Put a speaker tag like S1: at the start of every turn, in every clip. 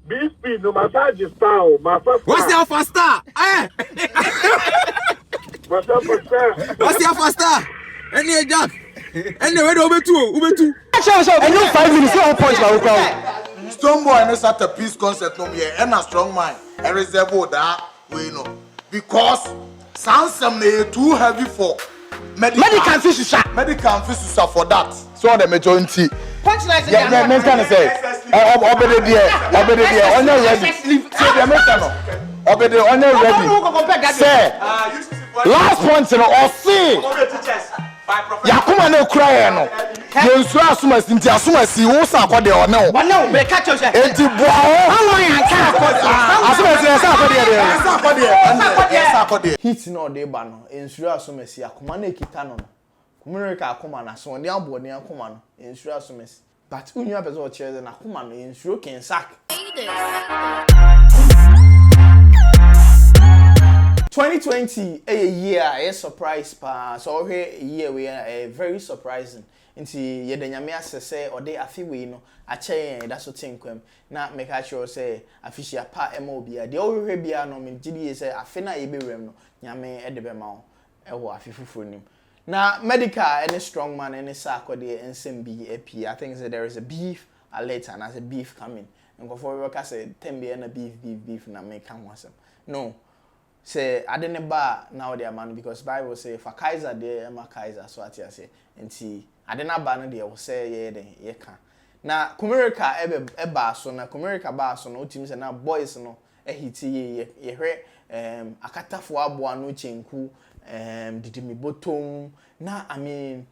S1: This speed, no massage style, my first.
S2: What's your first star? Eh?
S1: What's your first star?
S2: What's your first star? Any Jack? Anyway, over two.
S3: I know 5 minutes. No points, my crowd.
S4: Strong boy and start a peace concert no me and a strong mind. I reserve that we know because sounds too heavy for medical fish for that. So the majority.
S3: Punchline.
S4: Yeah, men can say. Obede there. On your ready. Say the American. Obede on your ready. Say. Last point no or see. Yakuma no cry no. You so asuma sinti asuma si wo sa akode o no.
S3: Wana be catch us.
S4: Enti boa o. Asuma si esa akode.
S5: Hit no dey ba no. Ensuru asuma si akuma na ekita no. Kumerica akuma na so ne abo ne akuma no. Ensuru asuma si. But unya person o chere na akuma no ensuru ken sack. 2020 a year a surprise pa so here year we are very surprising nti ye danyame asese ode afi we no a che da so tinkwam na make sure say afishia pa ema obi a de ohwe bia no me gidi say afi na ye bewrem no nyame e de be ma wo e wo afi fufuro nim na medical any strongman any Sarkodie ensem bi api I think that there is a beef alert and as a beef coming and for we can say tembe na beef na make am wasem no. Say I didn't buy now the man because Bible say for Kaiser there Emma Kaiser so what you say nti I didn't buy no there will say yeah then ye can na Kumerica eba so na Kumerica ba so no team say na boys no hiti ye hwe akatafo aboa no chenku didi mi bottom na I mean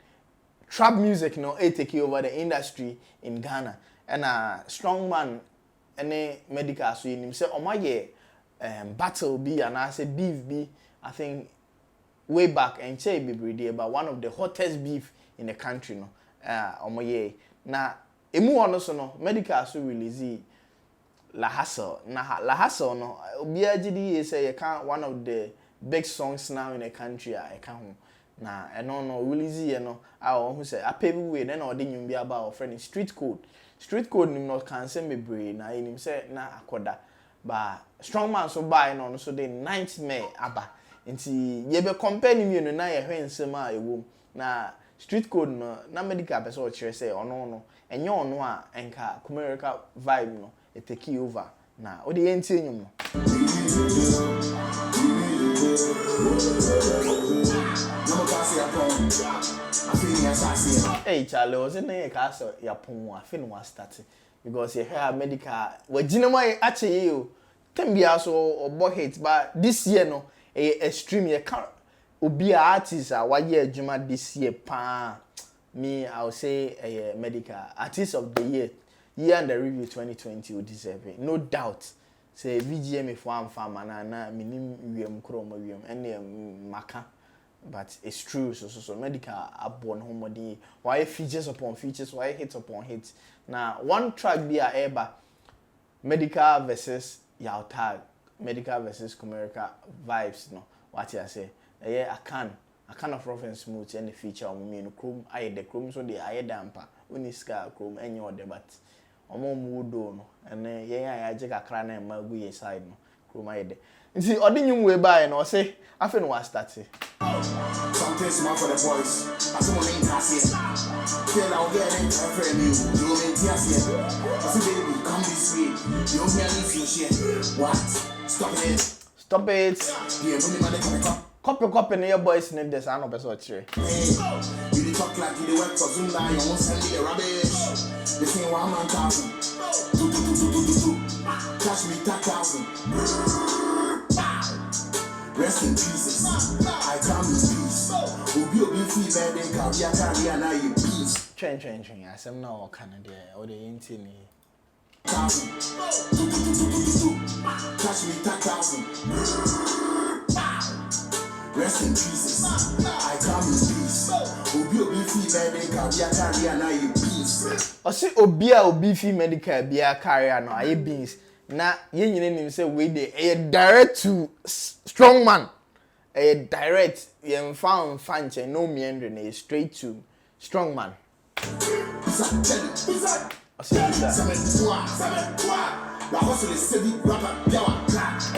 S5: trap music no take over the industry in Ghana and strongman any medical so him say omaye battle be and I say beef be I think way back and say be but one of the hottest beef in the country no omoye na emu ono so no medical so release La Hustle no obi agidi say you can one of the big songs now in the country I can ho na no release ye no I who say apebi we na odi nyum bi aba friend street code nim no can say me bre na him say na akoda ba strongman so buy no so the 9th May aba nti ye be compare ni mienu na ye hwensem a ewom na street code no na medical person o kire say ono enye ono a enka Kumerica vibe no e take over na o de yentie nyum no hey Charlie was in the castle ya pon afi no start because you hear medical wajinama ache you tembia so obo hit but this year no extreme you can obi artist why adwuma this year pa me I'll say medical artist of the year and the review 2020 will deserve it no doubt say VGM for am farmer na minim wiem kromo wiem and maka but it's true so medical abon homody why features upon features why hits upon hits now one track be a eba medical versus Yautag medical versus Kumerica vibes no what you say I can of rough and smooth and the feature on me no chrome I the chrome so the I damper uniska chrome any other but omo mudo no and I just Accranada and magu side no chrome I de nti odi nyum we buy no say afi no was start
S4: something small for the boys as someone in class feel I'll get it friend you in tears here as baby come this way you don't hear me share what stop it yeah money man
S5: copy near boys need this I no person or chire
S4: you talk like you work for Zoom now you won't send me the rubbish the thing 1 man thousand catch me 10,000 rest in Jesus. I come in peace. Obi free bed and come ya carry and I in peace.
S5: Train. I say no Canada or the intini.
S4: Catch me 10,000. Rest in Jesus. I come in peace. Obi free bed and come ya carry and I in peace.
S5: I say obi free medical be a carrier no I beans. Na ye nyine nim say we dey direct to strongman direct ye mfa nche no meandre na straight to strongman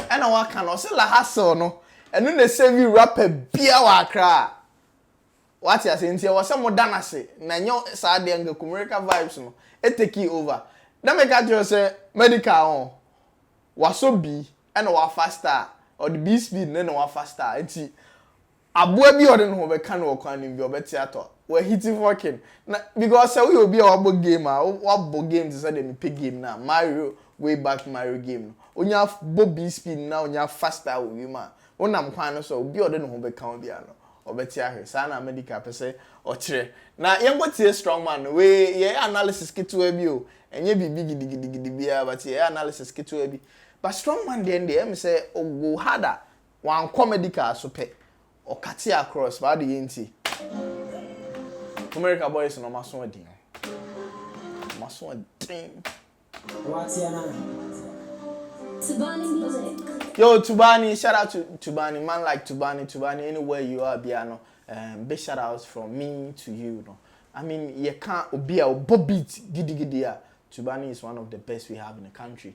S5: And I can also la hustle no. And then they say you rapper beer wa cry. What you saying? There was some more than I say. Na nyo sad young Kumerica vibes no. It take you over. Then make you say medical on. Was so B and wa faster or the B speed then wa faster. Enti aboa bi ode no be kan wo kwan nim bi obetiato. We hitting working. Na because say we obi a wabo game a wabo game to say dem pick game na Mario way back Mario game no. Onya Bobby speed na onya faster we ma. Wonam kwan no so obi ode no ho be kan bia no. Obeti ahwe sa na medical pese o kire. Na yengo tie strongman no we ye analysis ketu abi o. Enye bibi gidigidi bia but ye analysis ketu abi. But strongman den dey em say o go harder. Wan medical so pe. O kati across ba de yenti. Kumerica boys no maso odin. Maso odin.
S6: What's your name? Tubani music.
S5: Yo, Tubani, shout out to Tubani, man like Tubani, anywhere you are, Biano. Big shout outs from me to you. No? I mean, you can't be a bobbeat, giddy. Tubani is one of the best we have in the country.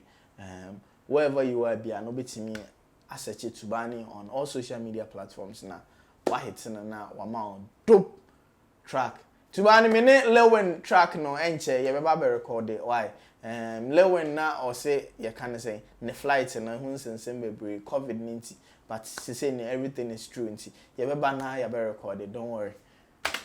S5: Wherever you are, Biano, be to me, I search it Tubani on all social media platforms now. What hits in now, one dope track. Tubani, me Lewen track no enche, you ever record it. Why? Lewen na or say you can say the flights and hunts and same COVID-19, but she say everything is true. You ever na you better record it. Don't worry.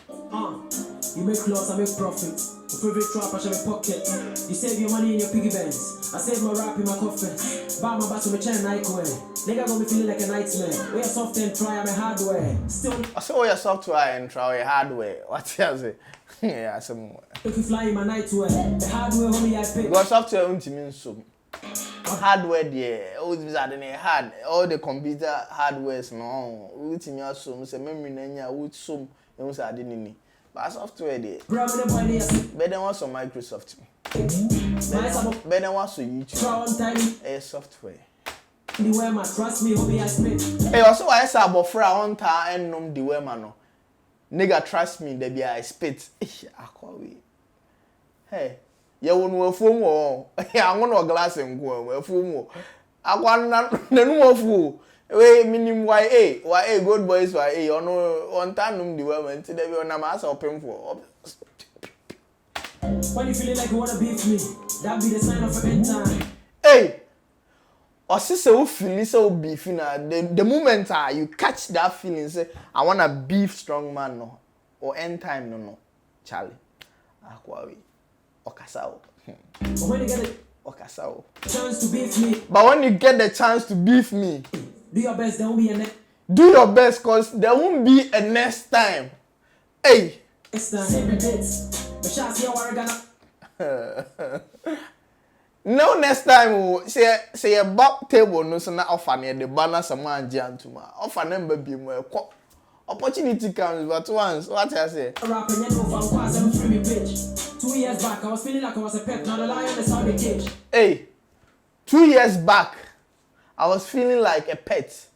S6: You make loss, I make profit. Your favorite trap, I shall make pocket. You save your money in your piggy banks. I save my rap in my coffin. Buy my battle, my chain Nike. Nigga got me feeling like a nightmare. We are soft and try, I'm a hardware. Still,
S5: I say we are software and try hardware. What you say? Yeah, some more.
S6: if you fly in my nightwear, the hardware homie I pay.
S5: Because software won't mean so. Hardware there, all these are the hard, all the computer hardwares no. We team your so say memory nanya would so you say I didn't. But software there. Better want some Microsoft. Better want some YouTube. Software.
S6: Trust me, homie, I spit.
S5: Hey, also I say about for on time and nom the way man no. Nigga, trust me, there be I spit. Hey, you won't fool more. I want no glass and go. Fool more. I want no more fool. Way minimum YA, good boys YA. You know, on time the women today we on a mass open for.
S6: When you feeling like you wanna beef me, that be the sign of a end time.
S5: Hey. Or sister who feel so beefy now. The moment you catch that feeling, say I wanna beef strong man no, or end time no, Charlie. Akwawi, okasao.
S6: When you get it,
S5: okasao.
S6: Chance to beef me.
S5: But when you get the chance to beef me,
S6: do your best. There won't be a next.
S5: Do your best, cause there won't be a next time. Hey.
S6: Next time. Save the dates. The shots here are gonna.
S5: No next time say a back table no so na offer near the banner someone gentleman offer number be more opportunity comes but once what I say
S6: 2 years back I was feeling like I was a pet now the lion is out the cage.
S5: Hey, 2 years back I was feeling like a pet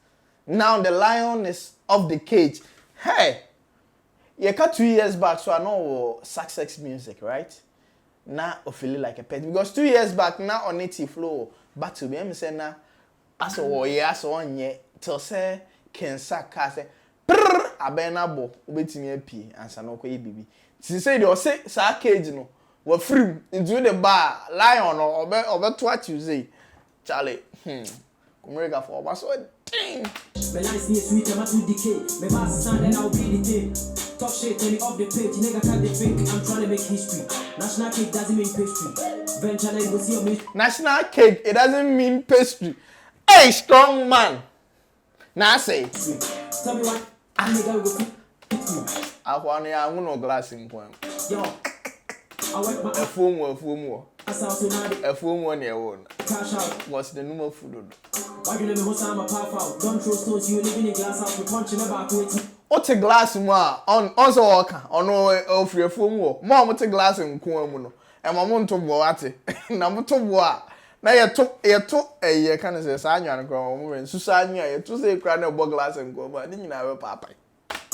S5: now the lion is off the cage. Hey, you cut 2 years back so I know success music, right? Now I feel like a pet because 2 years back now on native flow back to me say na as o yeah so on ye till say can sack say prrr abenabo obetimi apie ansa no koye bibi ti say dey o say sa cage no wa free into the bar lion no obeto Tuesday Charlie Kumerica for oba so ding
S6: me nice near sweet am to decay me pass stand and I'll be the thing. Talk shit, turn it off the page, nigga can't be fake. I'm trying to make history. National cake doesn't mean pastry. Venture like we'll see me.
S5: National cake, it doesn't mean pastry. Hey, strong man. Now say.
S6: Tell me what nigga will fit me.
S5: I want no glass in point.
S6: Yo, I work my
S5: a foam.
S6: I sound so naughty.
S5: A foam one year own.
S6: Cash out.
S5: What's the number of food?
S6: Why you let me host I'm a power out? Don't throw stones, you living in glass house. We punch in the back with.
S5: What a glass on so walker on no free foam war. Mom to glass in Kuamuno. And my mom to boate. Number to boa. Now you took a year can say Sanya and Grandma and Susania to say crown of glass and go, but didn't have a papa.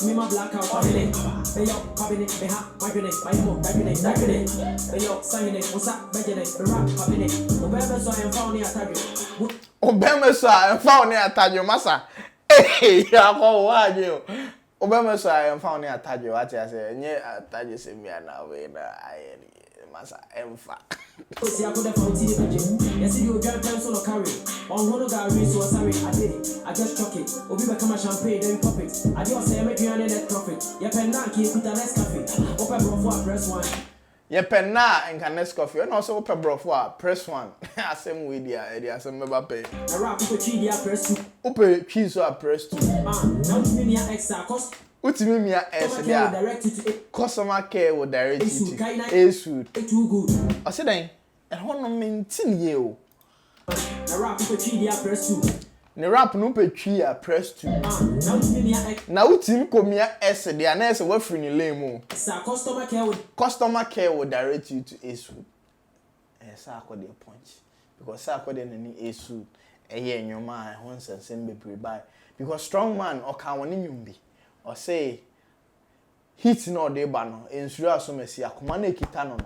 S6: Me my blackout cabinet. Hey yo, cabinet, me ha, my grenade, my mo, grenade. Hey yo, sign it, what's up, grenade, the rap cabinet. Obama so I am found near target.
S5: Obama so I am found near target, massa. Hey, ya ko wa you. Obama so I am found near target. What I say, nye target se me na we na ayeni. Massa emfa.
S6: See I could have found the budget. Yes, you drive time solo carry. On one of the race was sorry, I did it. I just chuck it. Obi become a champagne, then pop it. I just say I'm a net profit. Your pen now keep put a less coffee. Open bro for press one.
S5: Your pen now and can next coffee. And also open bro for press one. I same with the idea, some member pay.
S6: I rap up a tree, press two.
S5: Open cheese or press two.
S6: Now to me extra cost.
S5: Ultimate me customer care will direct you to A-Suit.
S6: Too good.
S5: I said, and one maintain you.
S6: I rap up a tree, press two.
S5: The rap no pe tree press two.
S6: Now to me
S5: now team come here the announce what free ni lame. Customer care will direct you to A-Suit. Sarkodie punch. Because Sarkodie any A-Suit. In your mind, once and send be buy. Because Strongman or can one in be. Or say heat no de ba no ensura so mesi akoma na ekita no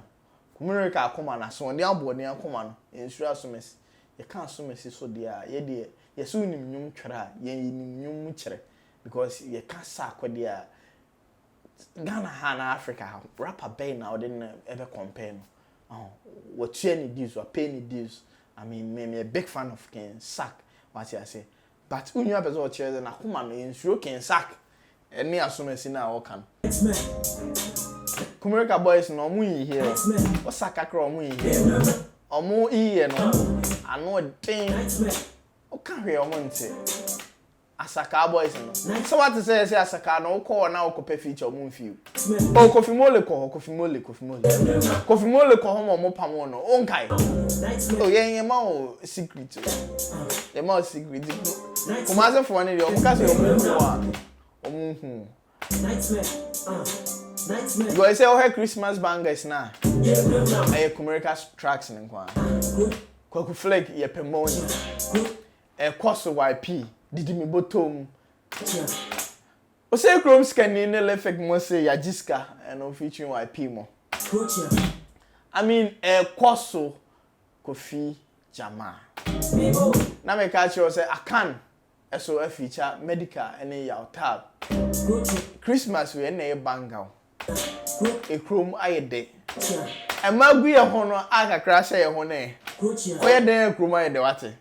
S5: Kumerica akoma na so de abo de akoma no ensura so mesi ye kan so mesi so de a ye de ye so nim nyum twera ye nim nyum kyere because ye kan Sarkodie a Ghana ha na Africa rapper bay na ode na ebe compare no what share ni deals or pay ni deals. I mean me a big fan of Ken Sack what I say but unyu abezo kyere na akoma no ensura Ken Sack any assumption na all can. Kumerica boys no mu here. What's sakakra mu here? Omu here no. Ano den. O kan hwe omu nte. Asaka boys no. So what to say asaka no call na okope feature omu fiu. O Kofi Mole ko homo mo pamo no. O nkai. O yen ma o secret. Ye ma o secret. Kumaze for one dey o ka say omu
S6: Nightmare.
S5: Go say oh Christmas bangers na. Kumerica tracks in kwa. Kwaku flag ye pemoni. Koso YP didi mi bottom. O say chrome scanning ne effect mo say ya Jiska and featuring YP mo. I mean Koso Kofi Jama. Na me catch you say akan so a feature medical any your tab. Christmas we na banga. E chrome ayede. E magu ye ho no akakra sha ye ho ne. O ye den chrome ayede wate.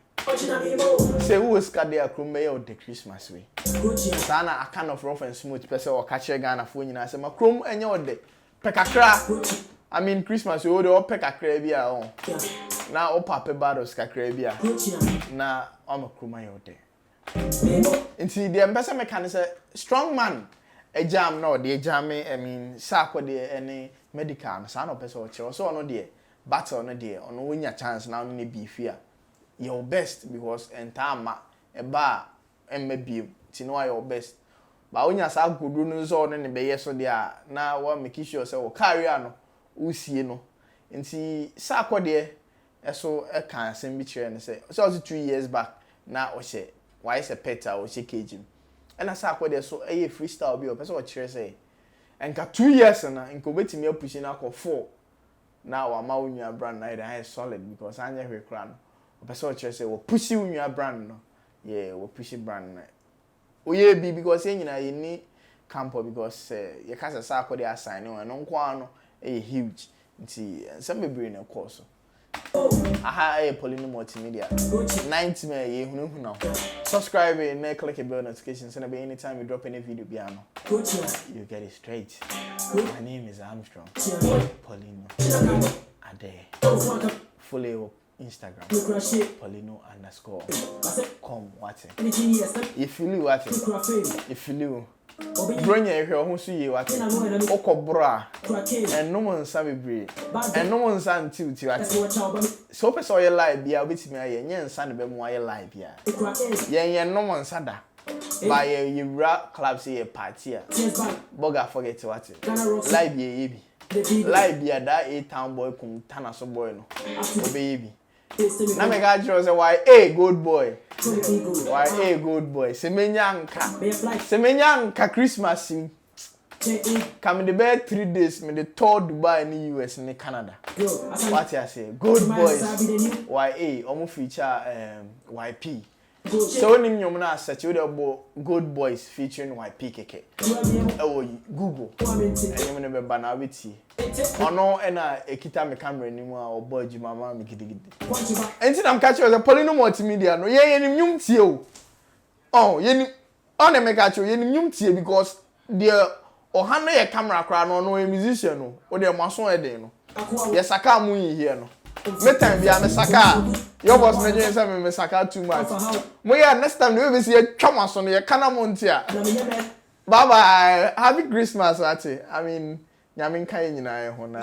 S5: Say who is ka dey chrome ye o the Christmas we. Sana a kind of rough and smooth person or catch Ghana fo nyina say ma chrome enye o de. Pekakra. I mean Christmas we o de o pekakra bia on. Na o papa bados kakra bia. Na o ma chrome ayede de. Inti the ambassador mechanic Strongman a jam no the jam I mean Sarkodie any medical so no person so no there battle no there on win your chance now no be fear your best because entire a bar and maybe to know your best but when you say good no so no be yes so there now what make sure say o carry no usie no inti Sarkodie so e kan asem bi kire no say so 2 years back na o say why is a pet or shake him? And I saw what so a freestyle be a person what say. And got 2 years and incubate me pushing out for 4. Now I'm out in your brand night I solid because I never crown. A person what say will push you in your brand no. Yeah, we'll push it brand night. Oh yeah, be because you know you need campo because you can't Sarkodie assign no and on a huge. See some be bring a course. Aha Poleeno Multimedia 90 me hunu now subscribe and click the bell notifications and anytime you drop any video piano you get it straight. My name is Armstrong Poleeno Ade follow Instagram Poleeno _ come watch it if you watch it if you bring your hair who see you watch okobra and no one sabi breed and no one san till so person your life bia obetimi aye yen san be mo aye life bia yen no one sada by you rap club say party boga forget what life ye bi life bia that a town boy kum tana so boy no obeyebi Na me ga jiro say why good boy. Why good boy. Semenya nka Christmas sim. Come the bed 3 days me the tour Dubai in the US in Canada. What I say? Good boys. YA omo feature YP. So when you na search you the good boys featuring YP keke. Google. And you never bana witi. Ono na ekita me camera ni mu a oboji mama me gidigidi. Enti na catch you the Poleeno Multimedia no ye nim nyum tie o. Oh ye nim on me catch you ye nim nyum tie because the Ohana ye camera kra no a musician no. O de maso e den no. Ye saka mu yi here no. Me time bia me saka. Your boss me say me saka too much. Mo ya next time we be see ye twama so no ye kana montia. Bye bye. Happy Christmas ati. I mean, nyame kan nyina ye ho na.